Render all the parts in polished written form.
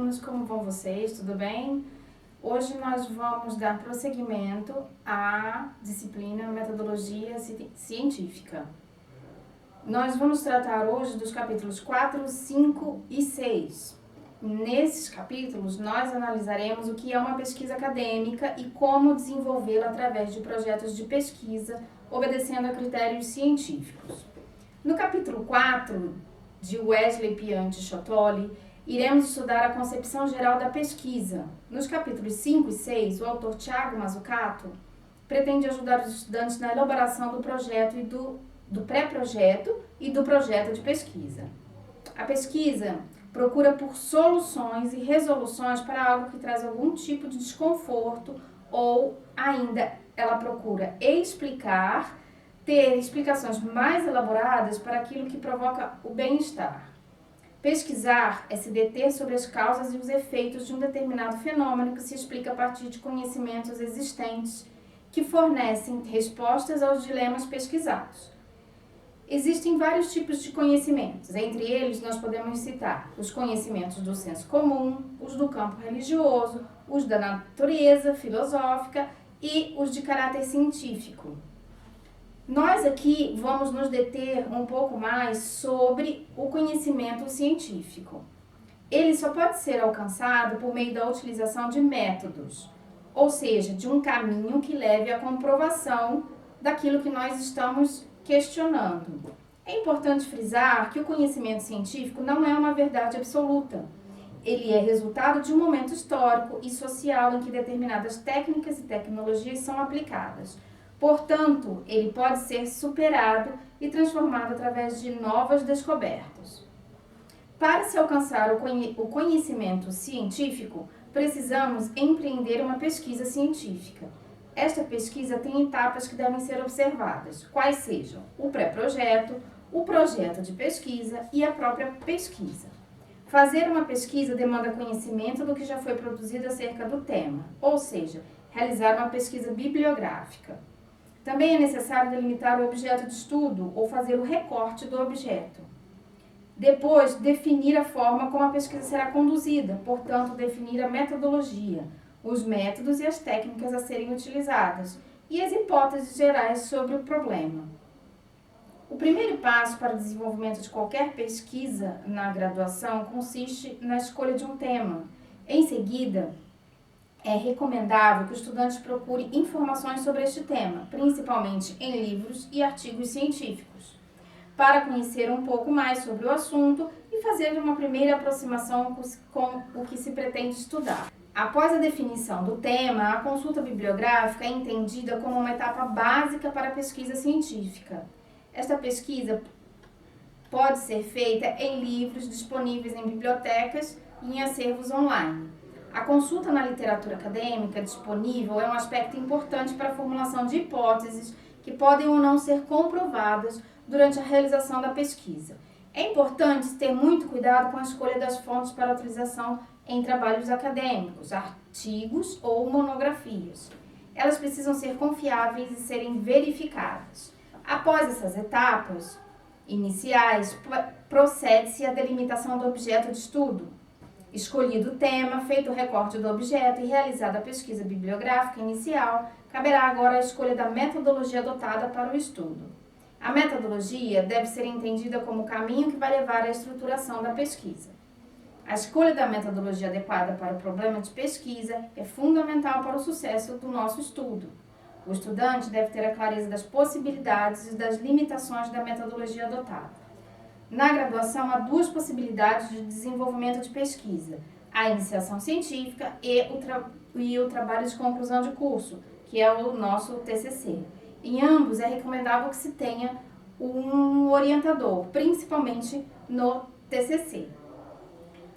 alunos, como vão vocês? Tudo bem? Hoje nós vamos dar prosseguimento à disciplina Metodologia Científica. Nós vamos tratar hoje dos capítulos 4, 5 e 6. Nesses capítulos, nós analisaremos o que é uma pesquisa acadêmica e como desenvolvê-la através de projetos de pesquisa, obedecendo a critérios científicos. No capítulo 4, de Wesley Piante Schottoli, iremos estudar a concepção geral da pesquisa. Nos capítulos 5 e 6, o autor Thiago Mazzucato pretende ajudar os estudantes na elaboração do projeto e do pré-projeto e do projeto de pesquisa. A pesquisa procura por soluções e resoluções para algo que traz algum tipo de desconforto ou ainda ela procura explicar, ter explicações mais elaboradas para aquilo que provoca o bem-estar. Pesquisar é se deter sobre as causas e os efeitos de um determinado fenômeno que se explica a partir de conhecimentos existentes que fornecem respostas aos dilemas pesquisados. Existem vários tipos de conhecimentos, entre eles nós podemos citar os conhecimentos do senso comum, os do campo religioso, os da natureza filosófica e os de caráter científico. Nós aqui vamos nos deter um pouco mais sobre o conhecimento científico. Ele só pode ser alcançado por meio da utilização de métodos, ou seja, de um caminho que leve à comprovação daquilo que nós estamos questionando. É importante frisar que o conhecimento científico não é uma verdade absoluta. Ele é resultado de um momento histórico e social em que determinadas técnicas e tecnologias são aplicadas. Portanto, ele pode ser superado e transformado através de novas descobertas. Para se alcançar o conhecimento científico, precisamos empreender uma pesquisa científica. Esta pesquisa tem etapas que devem ser observadas, quais sejam o pré-projeto, o projeto de pesquisa e a própria pesquisa. Fazer uma pesquisa demanda conhecimento do que já foi produzido acerca do tema, ou seja, realizar uma pesquisa bibliográfica. Também é necessário delimitar o objeto de estudo ou fazer o recorte do objeto. Depois, definir a forma como a pesquisa será conduzida, portanto, definir a metodologia, os métodos e as técnicas a serem utilizadas e as hipóteses gerais sobre o problema. O primeiro passo para o desenvolvimento de qualquer pesquisa na graduação consiste na escolha de um tema. Em seguida, é recomendável que o estudante procure informações sobre este tema, principalmente em livros e artigos científicos, para conhecer um pouco mais sobre o assunto e fazer uma primeira aproximação com o que se pretende estudar. Após a definição do tema, a consulta bibliográfica é entendida como uma etapa básica para a pesquisa científica. Esta pesquisa pode ser feita em livros disponíveis em bibliotecas e em acervos online. A consulta na literatura acadêmica disponível é um aspecto importante para a formulação de hipóteses que podem ou não ser comprovadas durante a realização da pesquisa. É importante ter muito cuidado com a escolha das fontes para utilização em trabalhos acadêmicos, artigos ou monografias. Elas precisam ser confiáveis e serem verificadas. Após essas etapas iniciais, procede-se à delimitação do objeto de estudo. Escolhido o tema, feito o recorte do objeto e realizada a pesquisa bibliográfica inicial, caberá agora a escolha da metodologia adotada para o estudo. A metodologia deve ser entendida como o caminho que vai levar à estruturação da pesquisa. A escolha da metodologia adequada para o problema de pesquisa é fundamental para o sucesso do nosso estudo. O estudante deve ter a clareza das possibilidades e das limitações da metodologia adotada. Na graduação, há duas possibilidades de desenvolvimento de pesquisa: a iniciação científica e o trabalho de conclusão de curso, que é o nosso TCC. Em ambos, é recomendável que se tenha um orientador, principalmente no TCC.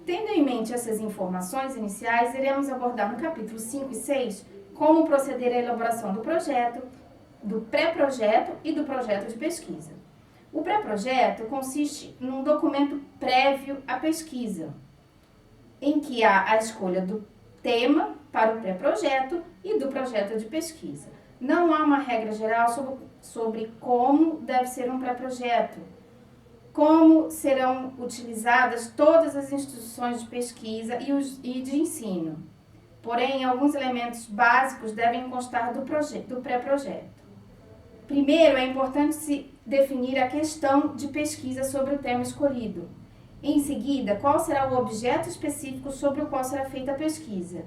Tendo em mente essas informações iniciais, iremos abordar no capítulo 5 e 6 como proceder à elaboração do projeto, do pré-projeto e do projeto de pesquisa. O pré-projeto consiste num documento prévio à pesquisa, em que há a escolha do tema para o pré-projeto e do projeto de pesquisa. Não há uma regra geral sobre como deve ser um pré-projeto. como serão utilizadas todas as instituições de pesquisa e de ensino. Porém, alguns elementos básicos devem constar do pré-projeto. Primeiro, é importante se definir a questão de pesquisa sobre o tema escolhido. Em seguida, qual será o objeto específico sobre o qual será feita a pesquisa.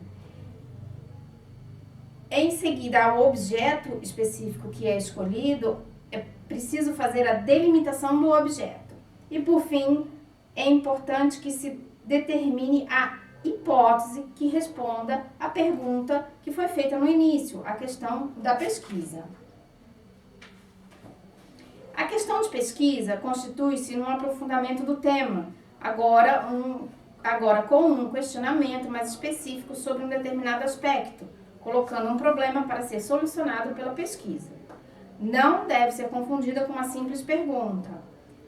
Em seguida, ao objeto específico que é escolhido, é preciso fazer a delimitação do objeto. E, por fim, é importante que se determine a hipótese que responda à pergunta que foi feita no início, a questão da pesquisa. A questão de pesquisa constitui-se num aprofundamento do tema, agora com um questionamento mais específico sobre um determinado aspecto, colocando um problema para ser solucionado pela pesquisa. Não deve ser confundida com uma simples pergunta.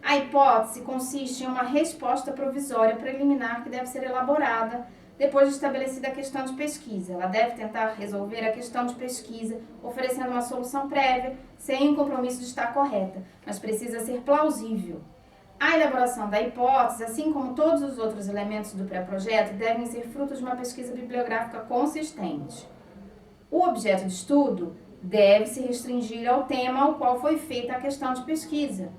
A hipótese consiste em uma resposta provisória preliminar que deve ser elaborada depois de estabelecida a questão de pesquisa. Ela deve tentar resolver a questão de pesquisa, oferecendo uma solução prévia, sem o compromisso de estar correta, mas precisa ser plausível. A elaboração da hipótese, assim como todos os outros elementos do pré-projeto, devem ser frutos de uma pesquisa bibliográfica consistente. O objeto de estudo deve se restringir ao tema ao qual foi feita a questão de pesquisa.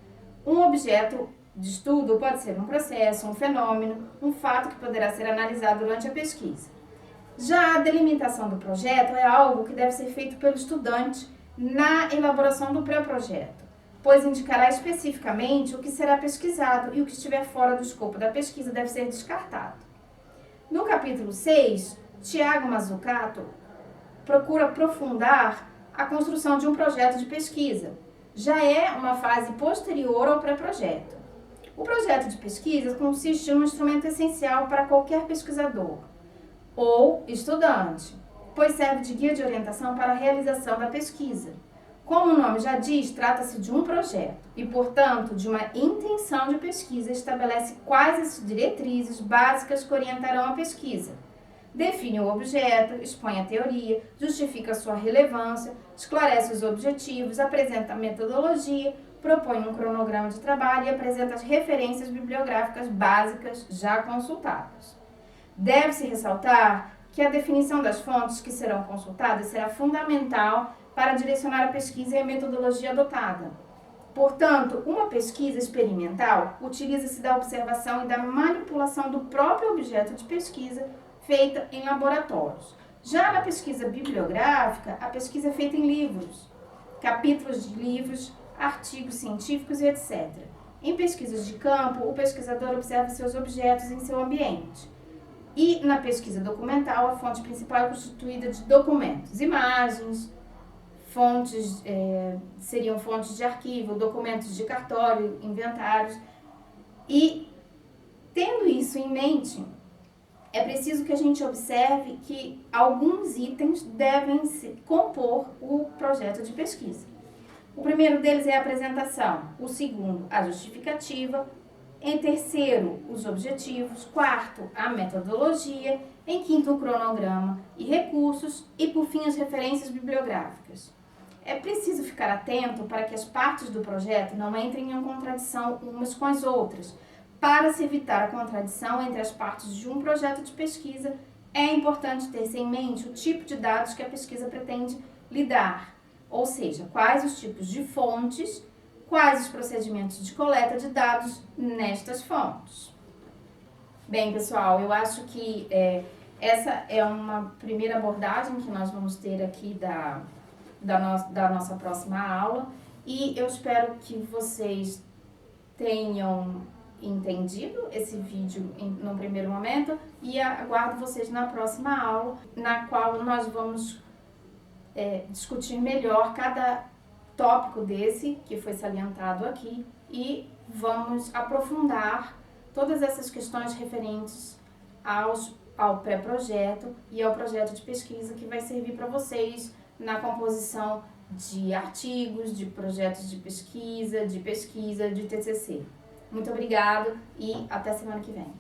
Um objeto de estudo pode ser um processo, um fenômeno, um fato que poderá ser analisado durante a pesquisa. Já a delimitação do projeto é algo que deve ser feito pelo estudante na elaboração do pré-projeto, pois indicará especificamente o que será pesquisado e o que estiver fora do escopo da pesquisa deve ser descartado. No capítulo 6, Tiago Mazzucato procura aprofundar a construção de um projeto de pesquisa. Já é uma fase posterior ao pré-projeto. O projeto de pesquisa consiste em um instrumento essencial para qualquer pesquisador ou estudante, pois serve de guia de orientação para a realização da pesquisa. Como o nome já diz, trata-se de um projeto e, portanto, de uma intenção de pesquisa, estabelece quais as diretrizes básicas que orientarão a pesquisa. Define o objeto, expõe a teoria, justifica sua relevância, esclarece os objetivos, apresenta a metodologia, propõe um cronograma de trabalho e apresenta as referências bibliográficas básicas já consultadas. Deve-se ressaltar que a definição das fontes que serão consultadas será fundamental para direcionar a pesquisa e a metodologia adotada. Portanto, uma pesquisa experimental utiliza-se da observação e da manipulação do próprio objeto de pesquisa feita em laboratórios. Já na pesquisa bibliográfica, a pesquisa é feita em livros, capítulos de livros, artigos científicos e etc. Em pesquisas de campo, o pesquisador observa seus objetos em seu ambiente. E na pesquisa documental, a fonte principal é constituída de documentos, imagens, fontes, seriam fontes de arquivo, documentos de cartório, inventários. E, tendo isso em mente, é preciso que a gente observe que alguns itens devem compor o projeto de pesquisa. O primeiro deles é a apresentação, o segundo, a justificativa, em terceiro, os objetivos, quarto, a metodologia, em quinto, o cronograma e recursos e, por fim, as referências bibliográficas. É preciso ficar atento para que as partes do projeto não entrem em contradição umas com as outras. Para se evitar a contradição entre as partes de um projeto de pesquisa, é importante ter-se em mente o tipo de dados que a pesquisa pretende lidar, ou seja, quais os tipos de fontes, quais os procedimentos de coleta de dados nestas fontes. Bem, pessoal, eu acho que essa é uma primeira abordagem que nós vamos ter aqui da nossa próxima aula e eu espero que vocês tenham entendido esse vídeo no primeiro momento e aguardo vocês na próxima aula, na qual nós vamos discutir melhor cada tópico desse que foi salientado aqui e vamos aprofundar todas essas questões referentes ao pré-projeto e ao projeto de pesquisa que vai servir para vocês na composição de artigos, de projetos de pesquisa, de TCC. Muito obrigada e até semana que vem.